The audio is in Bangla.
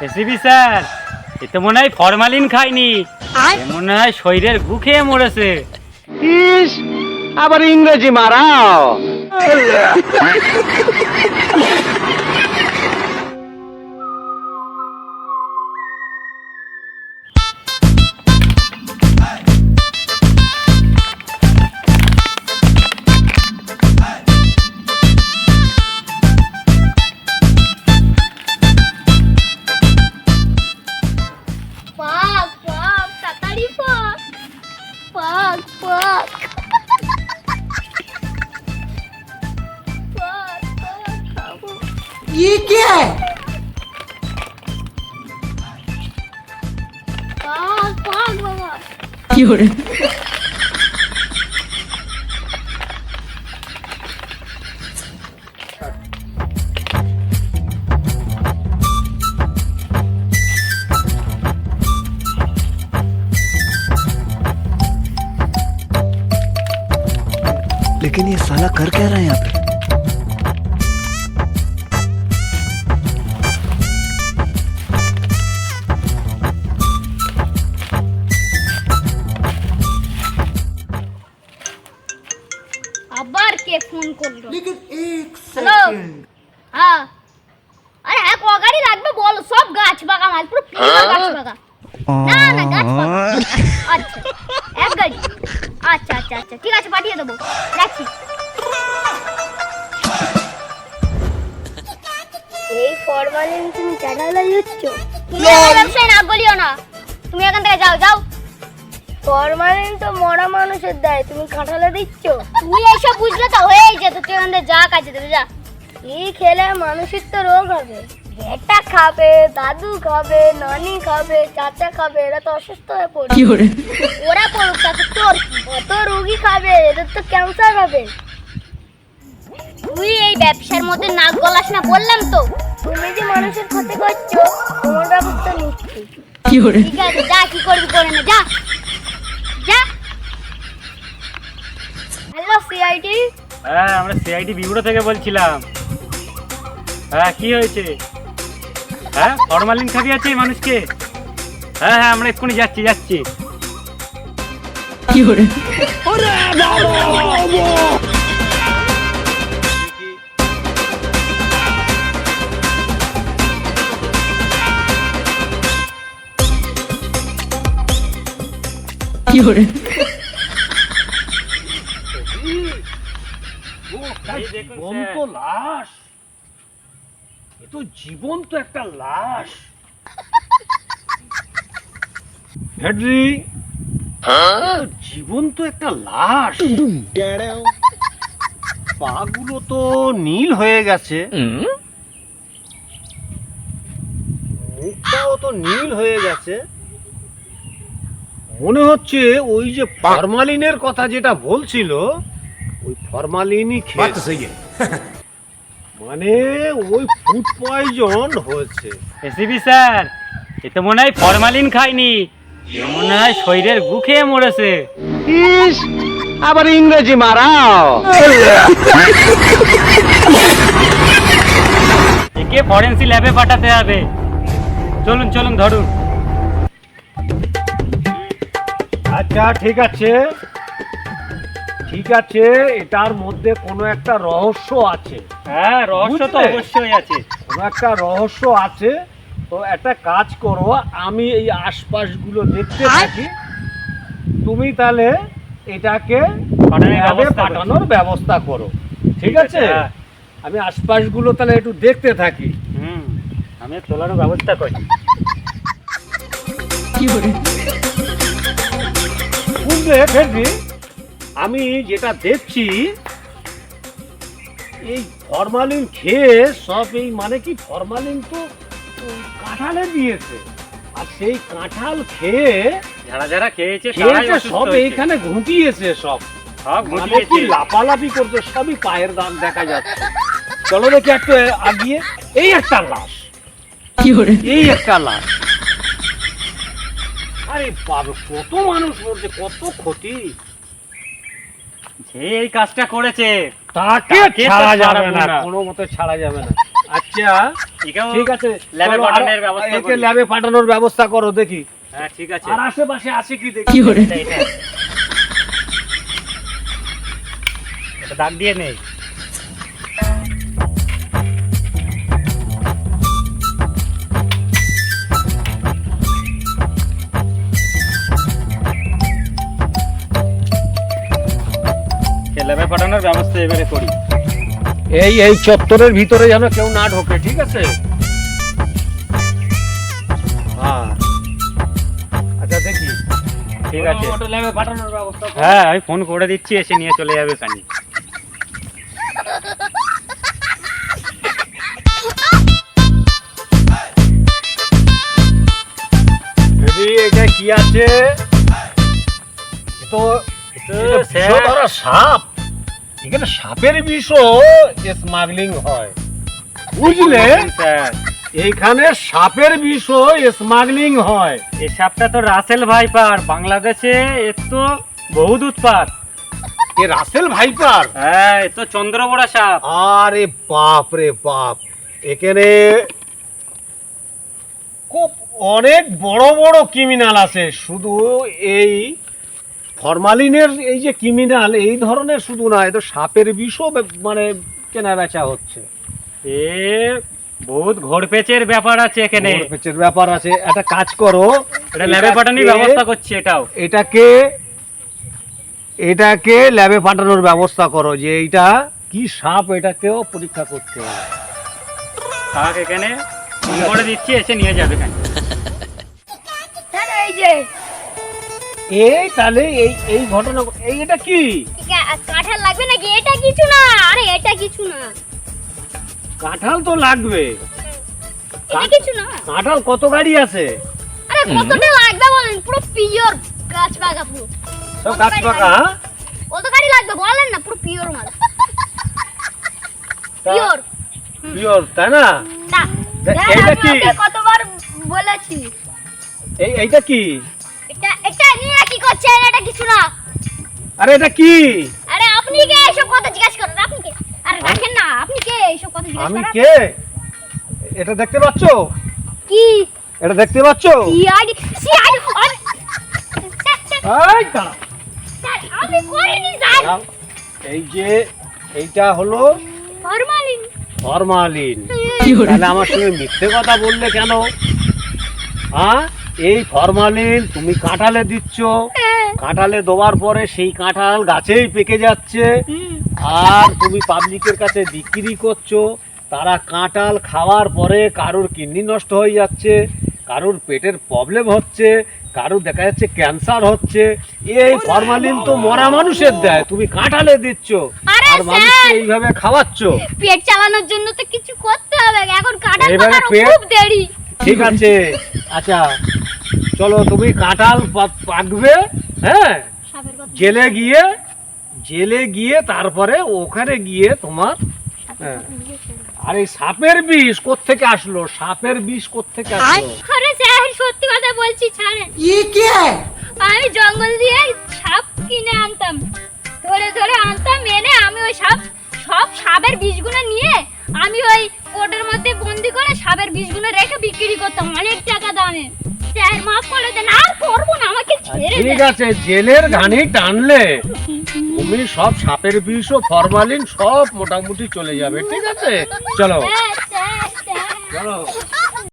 এসিবি স্যার, এ তো মনে হয় ফরমালিন খায়নি, এ মনে হয় শরীরের গু খেয়ে মরেছে। ইস, আবার ইংরেজি মারাও। পাক পাক তাড়াতাড়ি পাক পাক পাক পাক পাক খাবো। ये क्या है? পাক পাক বাবা। लेकिन ये साला कर क्या रहा है यहाँ पे? আবার কে ফোন করলো? लेकिन एक হ্যালো হ্যাঁ, আরে হ্যাঁ কগাড়ি লাগবে বলো, সব গাছ বাগা মাল, পুরো পিওর গাছ বাগা। না না গাছ বাগা, আচ্ছা এক গাড়ি, আচ্ছা আচ্ছা আচ্ছা ঠিক আছে পাঠিয়ে দেবো, রাখছি। এই ফরমালিন তুমি চ্যানেলে দিচ্ছ, তুমি আমার ব্যবসায় না বলিও না, তুমি এখান থেকে যাও যাও। ফরমালিন তো মরা মানুষের দেয়, তুমি কাঁঠালে দিচ্ছ। তুই এইসব বুঝলে তো হয়েই যেত, তুই এখান থেকে যা কাজে দেবে যা। এই খেলে মানুষের তো রোগ হবে, বেটা খাবে, দাদু খাবে, নানি খাবে, চাচা খাবে, এরা তো অসুস্থ হয়ে পড়বে। ওরা পড়ুক তাতে তোর কি? কত রোগী খাবে, এদের তো ক্যান্সার হবে। তুই এই ব্যবসার মধ্যে নাক গলাস না, বললাম তো। তুমি যে মানুষের ক্ষতি করছো, তোমার ব্যবস্থা নিচ্ছি। ঠিক আছে যা, কি করবি করে নে, যা যা। Hello CID. হ্যাঁ, আমরা সিআইডি বিউরো থেকে বলছিলাম। হ্যাঁ, কি হয়েছে? হ্যাঁ, ফরমালিন খাবি আছে মানুষকে? হ্যাঁ হ্যাঁ, আমরা এক্ষুনি যাচ্ছি যাচ্ছি। জীবন্ত লাশ, এ তো জীবন্ত একটা লাশ। হেডরি, জীবন্ত একটা লাশ। পাগুলো তো নীল হয়ে গেছে, মুখটাও তো নীল হয়ে গেছে। মনে হচ্ছে ওই যে ফরমালিনের কথা যেটা বলছিল, ওই ফরমালিনই খেয়েছে, মানে ওই ফুড পয়জন হয়েছে। এসিবি স্যার, এ তো মনে হয় ফরমালিন খায়নি, এ মনে হয় শরীরের গু খেয়ে মরেছে। ইস, আবার ইংরেজি মারাও। একে ফরেন্সিক ল্যাবে পাঠাতে হবে। চলুন চলুন ধরুন। আচ্ছা ঠিক আছে ঠিক আছে, এটার মধ্যে কোনো একটা রহস্য আছে। হ্যাঁ, রহস্য তো বুঝলে? অবশ্যই আছে। কোনো একটা রহস্য আছে। তো একটা কাজ করো, আমি এই আশপাশগুলো দেখতে থাকি, তুমি তাহলে এটাকে পাঠানোর ব্যবস্থা করো, ঠিক আছে? হ্যাঁ। আমি আশপাশগুলো তাহলে একটু দেখতে থাকি। আমি তোলানোর ব্যবস্থা করি। বুঝলে ফেরবি, আমি যেটা দেখছি, এই ফরমালিন খেয়ে সব, এই মানে কি ফরমালিন তো কাঁঠালে দিয়েছে, আর সেই কাঁঠাল খেয়ে যারা যারা খেয়েছে সব এইখানে ঘুটিয়েছে, সব মানে কি লাপালাপি করছে, সবই পায়ের দাগ দেখা যাচ্ছে। চলো দেখি একটু আগিয়ে, এই একটা লাশ, এই একটা লাশ। আরে বাবা, কত মানুষ মরছে, কত ক্ষতি। যে এই কাজটা করেছে তাকে তাকে তো ছাড়া যাবে ছাড়াবো না, না। কোনো মতে ছাড়া যাবে না। আচ্ছা একেও ঠিক আছে, ল্যাবে চলো, পাঠানোর আর ব্যবস্থা একে করি। ল্যাবে পাঠানোর ব্যবস্থা করো দেখি। হ্যাঁ ঠিক আছে। আর আশেপাশে আছে কি দেখি। এটা, এটা। এটা দাগ দিয়ে নেই। ল্যাবে পাঠানোর ব্যবস্থা এবারে করি। এই চত্বরের ভিতরে যেন কেউ না ঢোকে, ঠিক আছে? হ্যাঁ আচ্ছা দেখি, ঠিক আছে। ওটা ল্যাবে পাঠানোর ব্যবস্থা করো। হ্যাঁ আমি ফোন করে দিচ্ছি, এসে নিয়ে চলে যাবে কানি। দিদি এটা কি আছে? তো ধরো সাপ, এখানে সাপের বিষও স্মাগলিং হয়, বুঝলে? স্যার এইখানে সাপের বিষও স্মাগলিং হয়। এই সাপটা তো রাসেল ভাইপার, বাংলাদেশে এর তো বহুত উৎপাত। এ রাসেল ভাইপার? হ্যাঁ এ তো চন্দ্রবড়া সাপ। আরে বাপ রে বাপ, এখানে খুব অনেক বড় বড় ক্রিমিনাল আছে। শুধু এই ফরমালিনের এই যে ক্রিমিনাল এই ধরনের শুধু না, এ তো সাপের বিষও মানে কেনা বেচা হচ্ছে। এ বহুত ঘোরপেচের ব্যাপার আছে এখানে। পেচের ব্যাপার আছে। একটা কাজ করো, এটা ল্যাবে পাঠানোর ব্যবস্থা করছি। এটাও এটাকে ল্যাবে পাঠানোর ব্যবস্থা করো, যে এইটা কি সাপ এটাকেও পরীক্ষা করতে হবে। থাক এখানে, ফোন করে দিচ্ছি, এসে নিয়ে যাবে কানি। স্যার এই যে এই তাহলে এই ঘটনা এটা কি? কাঁঠাল লাগবে নাকি? এটা কিছু না, আরে এটা কিছু না, কাঁঠাল তো লাগবে। এটা কিছু না। কাঁঠাল কত গাড়ি আছে? আরে কতটা লাগবে বলেন? পুরো পিওর গাছ পাকা, পুরো সব গাছ পাকা? হ্যাঁ? কত গাড়ি লাগবে বলেন না? পুরো পিওর মাল, পিওর। পিওর, তাই না? না এইটা কি? কতবার বলেছি। এইটা কি? এটা নিয়ে কি করছেন? এটা কিছু না। আরে এটা কি? আরে আপনি কে এসব কথা জিজ্ঞাসা করেন? আপনি কে? আরে দেখেন না, আপনি কে এসব কথা জিজ্ঞাসা আমি করেন? কে? এটা দেখতে পাচ্ছ? কি এটা দেখতে পাচ্ছ? সিআইডি? সিআইডি এই দাঁড়া। আমি করিনি স্যার। দাঁড়াও। এই যে এইটা হলো ফরমালিন। ফরমালিন। তাহলে আমার সঙ্গে মিথ্যে কথা বললে কেন? হ্যাঁ, এই ফরমালিন তুমি কাঁঠালে দিচ্ছ, কাঁঠালে দেওয়ার পরে সেই কাঁঠাল গাছেই পেকে যাচ্ছে, আর তুমি পাবলিকের কাছে বিক্রি করছো। তারা কাঁঠাল খাওয়ার পরে কারোর কিডনি নষ্ট হয়ে যাচ্ছে, কারোর পেটের প্রবলেম হচ্ছে, কারোর দেখা যাচ্ছে ক্যান্সার হচ্ছে। এই ফরমালিন তো মরা মানুষের দেয়, তুমি কাঁঠালে দিচ্ছ আরে আর মানুষকে স্যার, এইভাবে খাওয়াচ্ছ। পেট চালানোর জন্য তো কিছু করতে হবে, এখন কাঁঠাল এবারে পাকার পেট- খুব দেরি। ঠিক আছে, আচ্ছা চলো তুমি কাঁঠাল পাকবে, হ্যাঁ, সাপের কথা। জেলে গিয়ে তারপরে ওখানে গিয়ে তোমার, হ্যাঁ। আর এই সাপের বিষ কোত্থেকে আসলো? সাপের বিষ কোত্থেকে আসলো? আরে স্যার সত্যি কথা বলছি, ছাড়েন। ये क्या है? আমি জঙ্গল দিয়ে সাপ কিনে আনতাম, ধরে ধরে আনতাম, এনে আমি ওই সব সাপের বিষগুলো নিয়ে আমি ওই কোটের মধ্যে বন্দি করে সাপের বিষগুলো রেখে বিক্রি করতাম অনেক টাকা দামে। স্যার মাফ করে দেন, আর করবো না, আমাকে ছেড়ে ঠিক দেন। আছে, জেলের ঘানি টানলে তুমি সব সাপের বিষ ও ফরমালিন সব মোটামুটি চলে যাবে। ঠিক আছে, চলো স্যার, স্যার, স্যার। চলো।